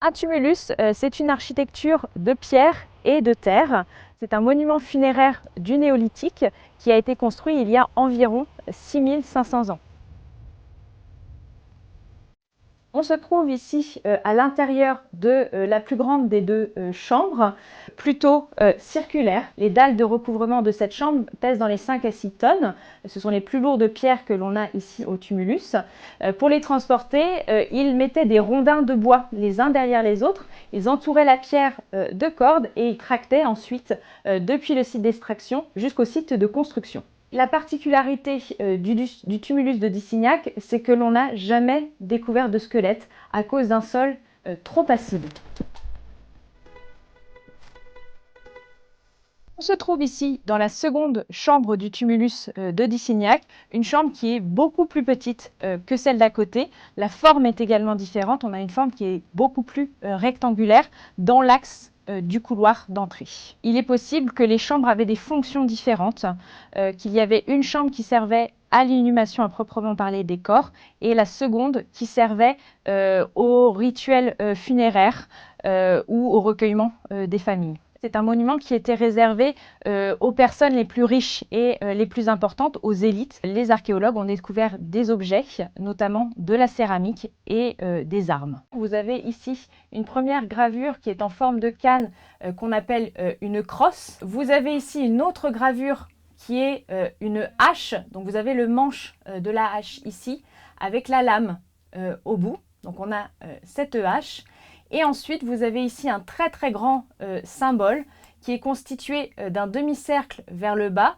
Un tumulus, c'est une architecture de pierre et de terre. C'est un monument funéraire du néolithique qui a été construit il y a environ 6500 ans. On se trouve ici à l'intérieur de la plus grande des deux chambres, plutôt circulaire. Les dalles de recouvrement de cette chambre pèsent dans les 5 à 6 tonnes. Ce sont les plus lourdes pierres que l'on a ici au tumulus. Pour les transporter, ils mettaient des rondins de bois les uns derrière les autres. Ils entouraient la pierre de cordes et ils tractaient ensuite depuis le site d'extraction jusqu'au site de construction. La particularité du tumulus de Dissignac, c'est que l'on n'a jamais découvert de squelette à cause d'un sol trop acide. On se trouve ici dans la seconde chambre du tumulus de Dissignac, une chambre qui est beaucoup plus petite que celle d'à côté. La forme est également différente, on a une forme qui est beaucoup plus rectangulaire dans l'axe du couloir d'entrée. Il est possible que les chambres avaient des fonctions différentes, qu'il y avait une chambre qui servait à l'inhumation à proprement parler des corps et la seconde qui servait au rituel funéraire ou au recueillement des familles. C'est un monument qui était réservé aux personnes les plus riches et les plus importantes, aux élites. Les archéologues ont découvert des objets, notamment de la céramique et des armes. Vous avez ici une première gravure qui est en forme de canne qu'on appelle une crosse. Vous avez ici une autre gravure qui est une hache. Donc vous avez le manche de la hache ici avec la lame au bout. Donc on a cette hache. Et ensuite, vous avez ici un très très grand symbole qui est constitué d'un demi-cercle vers le bas,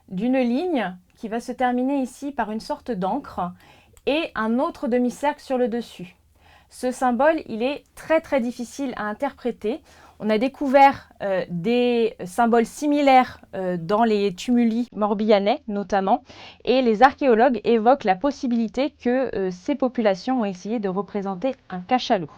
d'une ligne qui va se terminer ici par une sorte d'encre et un autre demi-cercle sur le dessus. Ce symbole, il est très très difficile à interpréter. On a découvert des symboles similaires dans les tumuli morbihanais notamment, et les archéologues évoquent la possibilité que ces populations ont essayé de représenter un cachalot.